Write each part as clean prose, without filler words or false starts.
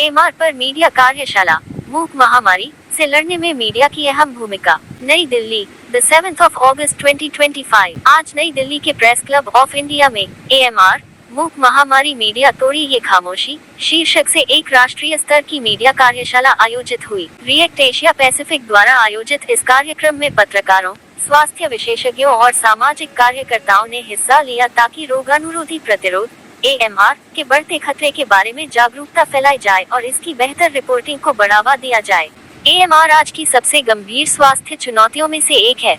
AMR पर media कार्यशाला, मूक महामारी से लड़ने में मीडिया की अहम भूमिका। नई दिल्ली, 7 अगस्त 2025। आज नई दिल्ली के प्रेस क्लब ऑफ इंडिया में एएमआर मूक महामारी मीडिया तोड़ी ये खामोशी शीर्षक से एक राष्ट्रीय स्तर की मीडिया कार्यशाला आयोजित हुई। रिएक्ट एशिया पैसिफिक द्वारा आयोजित इस कार्यक्रम में पत्रकारों, स्वास्थ्य विशेषज्ञों और सामाजिक कार्यकर्ताओं ने हिस्सा लिया ताकि रोगाणुरोधी प्रतिरोध एएमआर के बढ़ते खतरे के बारे में जागरूकता फैलाई जाए और इसकी बेहतर रिपोर्टिंग को बढ़ावा दिया जाए। एएमआर आज की सबसे गंभीर स्वास्थ्य चुनौतियों में से एक है।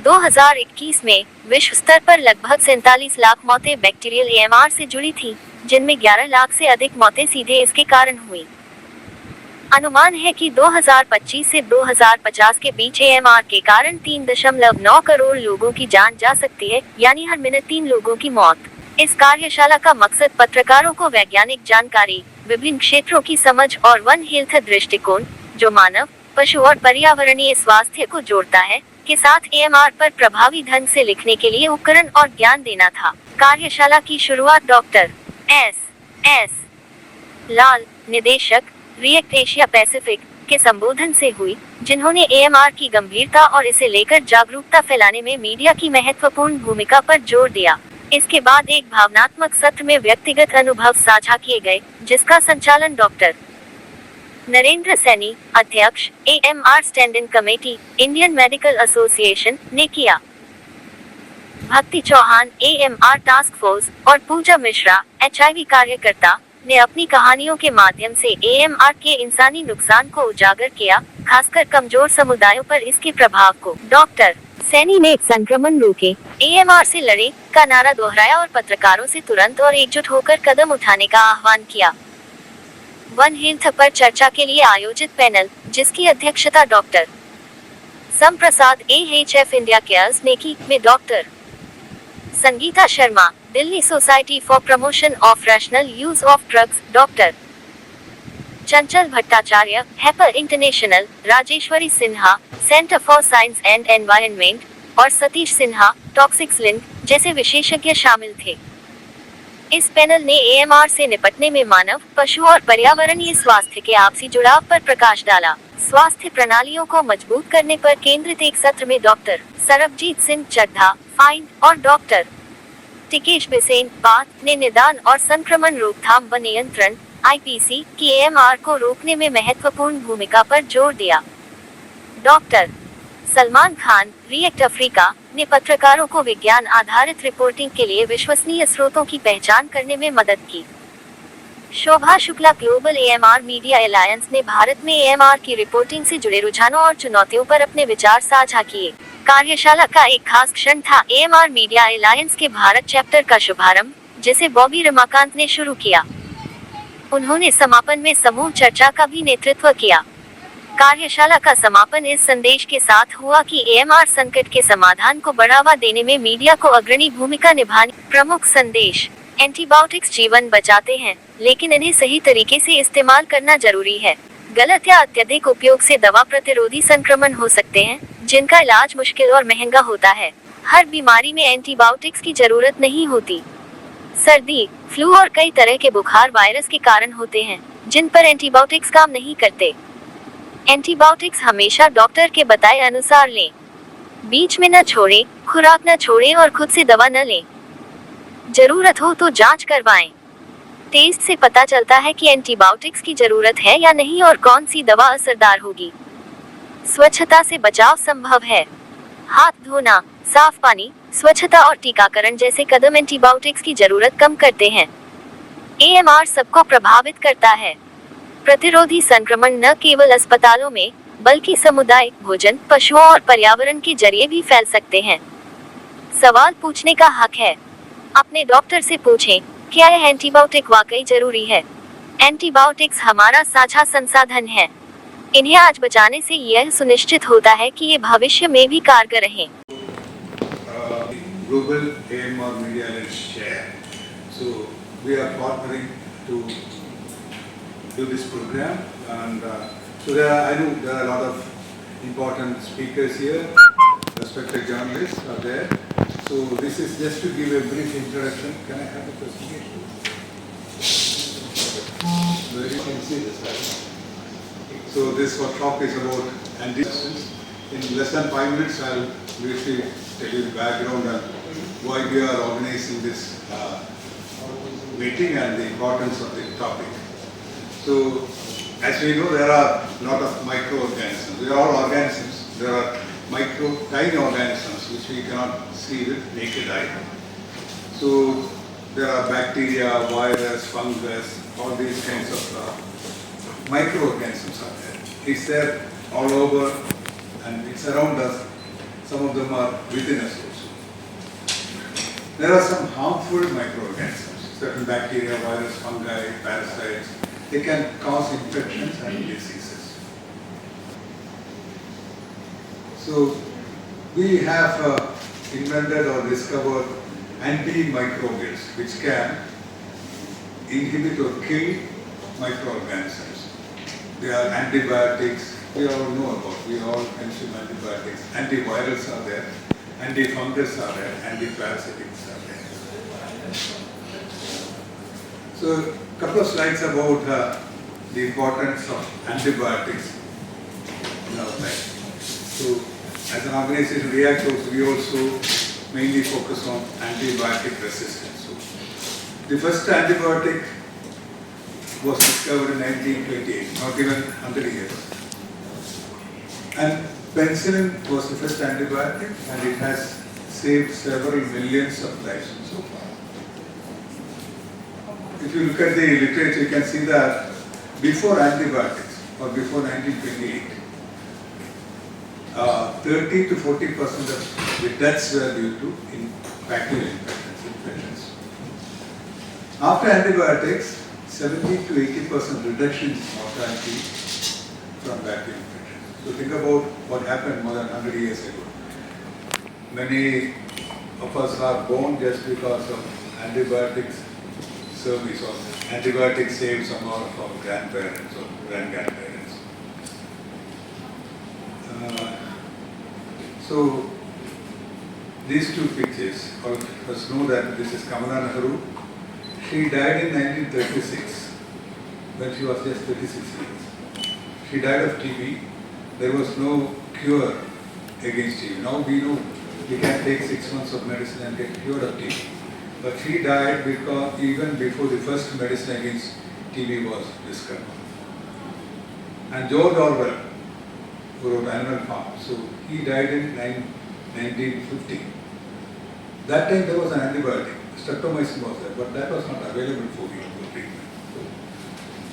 2021 में विश्व स्तर पर लगभग 47 लाख मौतें बैक्टीरियल एएमआर से जुड़ी थीं, जिनमें 11 लाख से अधिक मौतें सीधे इसके कारण हुई। अनुमान है कि 2025 से 2050 के बीच एएमआर के कारण 3.9 करोड़ लोगों की जान जा सकती है, यानी हर मिनट 3 लोगों की मौत। इस कार्यशाला का मकसद पत्रकारों को वैज्ञानिक जानकारी, विभिन्न क्षेत्रों की समझ और वन हेल्थ दृष्टिकोण, जो मानव, पशु और पर्यावरणीय स्वास्थ्य को जोड़ता है, के साथ एएमआर पर प्रभावी ढंग से लिखने के लिए उपकरण और ज्ञान देना था। कार्यशाला की शुरुआत डॉक्टर एस लाल, निदेशक रिएक्ट एशिया पैसिफिक के संबोधन से हुई, जिन्होंने एएमआर की गंभीरता और इसे लेकर जागरूकता फैलाने में मीडिया की महत्वपूर्ण भूमिका पर जोर दिया। इसके बाद एक भावनात्मक सत्र में व्यक्तिगत अनुभव साझा किए गए, जिसका संचालन डॉक्टर नरेंद्र सैनी, अध्यक्ष AMR standing committee, Indian medical association ने किया। भक्ति चौहान, एएमआर टास्क फोर्स और पूजा मिश्रा, एचआईवी कार्यकर्ता, ने अपनी कहानियों के माध्यम से एएमआर के इंसानी नुकसान को उजागर किया, खासकर कमजोर समुदायों पर इसके प्रभाव को। डॉक्टर सैनी ने संक्रमण रोके, एएमआर से लड़े का नारा दोहराया और पत्रकारों से तुरंत और एकजुट होकर कदम उठाने का आह्वान किया। वन हेल्थ पर चर्चा के लिए आयोजित पैनल, जिसकी अध्यक्षता डॉक्टर सम प्रसाद एएचएफ इंडिया केयर्स ने की, में doctor Sangeeta Sharma, Delhi society for promotion of rational use of drugs, doctor Chanchal Bhattacharya, हैपर international, Rajeshwari Sinha, centre for science and environment, और सतीश सिन्हा, टॉक्सिक्स लिंक जैसे विशेषज्ञ शामिल थे। इस पैनल ने एएमआर से निपटने में मानव, पशु और पर्यावरणीय स्वास्थ्य के आपसी जुड़ाव पर प्रकाश डाला। स्वास्थ्य प्रणालियों को मजबूत करने पर केंद्रित एक सत्र में डॉक्टर सरबजीत सिंह चड्ढा, फाइन, और डॉक्टर टिकेश बिसेन, बात, ने निदान और संक्रमण रोकथाम व नियंत्रण आईपीसी की एएमआर को रोकने में महत्वपूर्ण भूमिका पर जोर दिया। Doctor Salman Khan, react Africa, ने पत्रकारों को विज्ञान आधारित रिपोर्टिंग के लिए विश्वसनीय स्रोतों की पहचान करने में मदद की। Shobha Shukla, global AMR media alliance, ने भारत में एएमआर की रिपोर्टिंग से जुड़े रुझानों और चुनौतियों पर अपने विचार साझा किए। कार्यशाला का एक खास क्षण था एएमआर मीडिया अलायंस के भारत चैप्टर का शुभारंभ, जिसे बॉबी रमाकांत ने शुरू किया। उन्होंने समापन में समूह चर्चा का भी नेतृत्व किया। कार्यशाला का समापन इस संदेश के साथ हुआ कि एएमआर संकट के समाधान को बढ़ावा देने में मीडिया को अग्रणी भूमिका निभानी। प्रमुख संदेश: एंटीबायोटिक्स जीवन बचाते हैं, लेकिन इन्हें सही तरीके से इस्तेमाल करना जरूरी है। गलत या अत्यधिक उपयोग से दवा प्रतिरोधी संक्रमण हो सकते हैं, जिनका इलाज मुश्किल और महंगा होता है। हर बीमारी में एंटीबायोटिक्स की जरूरत नहीं होती। सर्दी, फ्लू और कई तरह के बुखार वायरस के कारण होते हैं, जिन पर एंटीबायोटिक्स काम नहीं करते। एंटीबायोटिक्स हमेशा डॉक्टर के बताए अनुसार लें। बीच में न छोड़ें, खुराक न छोड़ें और खुद से दवा न लें। जरूरत हो तो जांच करवाएं। टेस्ट से पता चलता है कि एंटीबायोटिक्स की जरूरत है या नहीं और कौन सी दवा असरदार होगी। स्वच्छता से बचाव संभव है। हाथ धोना, साफ पानी, स्वच्छता और टीकाकरण जैसे कदम एंटीबायोटिक्स की जरूरत कम करते हैं। एएमआर सबको प्रभावित करता है। प्रतिरोधी संक्रमण न केवल अस्पतालों में, बल्कि समुदाय, भोजन, पशुओं और पर्यावरण के जरिए भी फैल सकते हैं। सवाल पूछने का हक है। अपने डॉक्टर से पूछें, क्या यह एंटीबायोटिक वाकई जरूरी है? एंटीबायोटिक्स हमारा साझा संसाधन है। इन्हें आज बचाने से यह सुनिश्चित होता है कि ये भविष्य में भी कारगर रहें। Global AMR Media Alliance share. So we are partnering to do this program, and so I know there are a lot of important speakers here. Respected journalists are there. So this is just to give a brief introduction. Can I have the presentation? Very see this, right? So this workshop is about anti-resistance. In less than 5 minutes, I'll briefly tell you the background and why we are organizing this meeting and the importance of the topic. So, as we know, there are a lot of microorganisms. They are all organisms. There are tiny organisms which we cannot see with naked eye. So, there are bacteria, virus, fungus, all these kinds of microorganisms are there. It's there all over and it's around us. Some of them are within us also. There are some harmful microorganisms, certain bacteria, virus, fungi, parasites. They can cause infections and diseases. So we have invented or discovered antimicrobials which can inhibit or kill microorganisms. They are antibiotics, we all know about, we all consume antibiotics. Antivirals are there, antifungus are there, antiparasitics are there. So a couple of slides about the importance of antibiotics in our life. So as an organization, we also mainly focus on antibiotic resistance. So the first antibiotic was discovered in 1928, not even 100 years. And penicillin was the first antibiotic and it has saved several millions of lives so far. If you look at the literature, you can see that before antibiotics or before 1928, 30 to 40% of the deaths were due to bacterial infections. After antibiotics, 70 to 80% reduction in mortality from bacterial infections. So think about what happened more than 100 years ago. Many of us are born just because of antibiotics service or antibiotics saved some of our grandparents or grandparents. So these two pictures, all of us know that this is Kamala Nehru. She died in 1936 when she was just 36 years. She died of TB. There was no cure against TB. Now we know we can take 6 months of medicine and get cured of TB. But she died because even before the first medicine against TB was discovered. And George Orwell, who wrote Animal Farm, so he died in 1950. That time there was an antibiotic, streptomycin was there, but that was not available for treatment.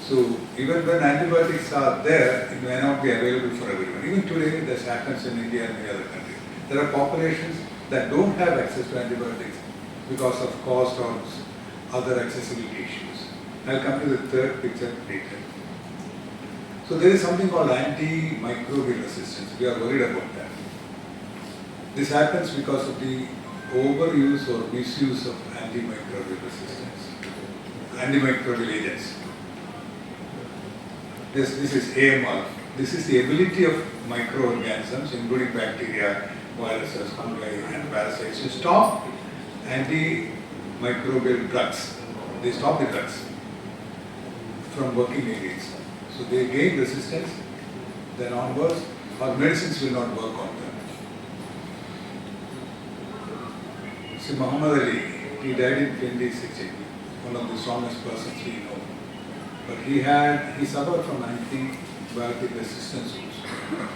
So even when antibiotics are there, it may not be available for everyone. Even today, this happens in India and many other countries. There are populations that don't have access to antibiotics because of cost or other accessibility issues. I'll come to the third picture later. So there is something called antimicrobial resistance. We are worried about that. This happens because of the overuse or misuse of antimicrobial resistance, antimicrobial agents. This is AMR. This is the ability of microorganisms, including bacteria, viruses, fungi, and parasites, to stop antimicrobial drugs. They stop the drugs from working against them. So they gain resistance, then onwards, our medicines will not work on them. See, Muhammad Ali, he died in 2016, one of the strongest persons we know. But he suffered from antibiotic resistance also.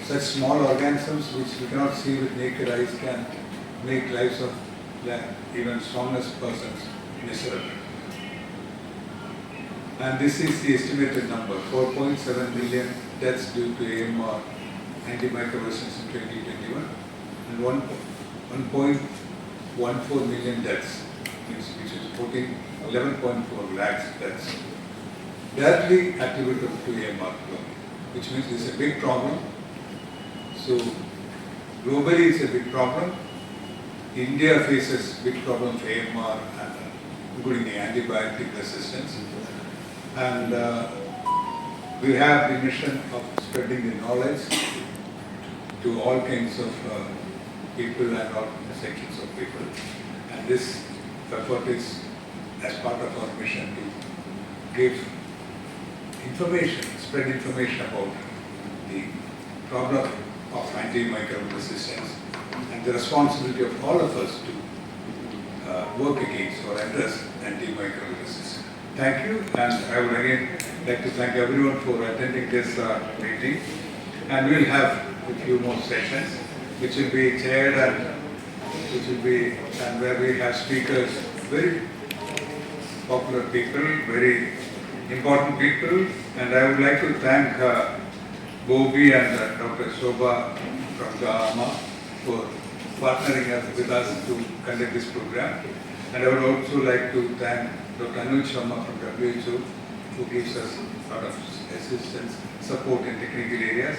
Such small organisms which we cannot see with naked eyes can make lives of even strongest persons miserable. And this is the estimated number, 4.7 million deaths due to AMR, antimicrobial resistance in 2021, and 1.14 million deaths, which is 11.4 lakhs deaths, directly attributable to AMR, which means it's a big problem. So globally it's a big problem. India faces big problems of AMR, including the antibiotic resistance. And we have the mission of spreading the knowledge to all kinds of people and all sections of people. And this effort is as part of our mission to give information, spread information about the problem of antimicrobial resistance and the responsibility of all of us to work against or address antimicrobial resistance. Thank you, and I would again like to thank everyone for attending this meeting. And we'll have a few more sessions, which will be chaired and where we have speakers, very popular people, very important people, and I would like to thank Bobby and Dr. Shobha from Gama for partnering with us to conduct this program. And I would also like to thank Dr. Anuj Sharma from WHO, who gives us a lot of assistance, support in technical areas,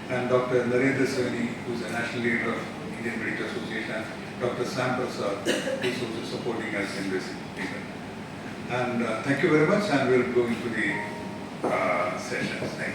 and Dr. Narendra Soni, who is a national leader of Indian Medical Association, Dr. Sam Prasad, who is also supporting us in this event. And thank you very much, and we'll go into the sessions. Thank you.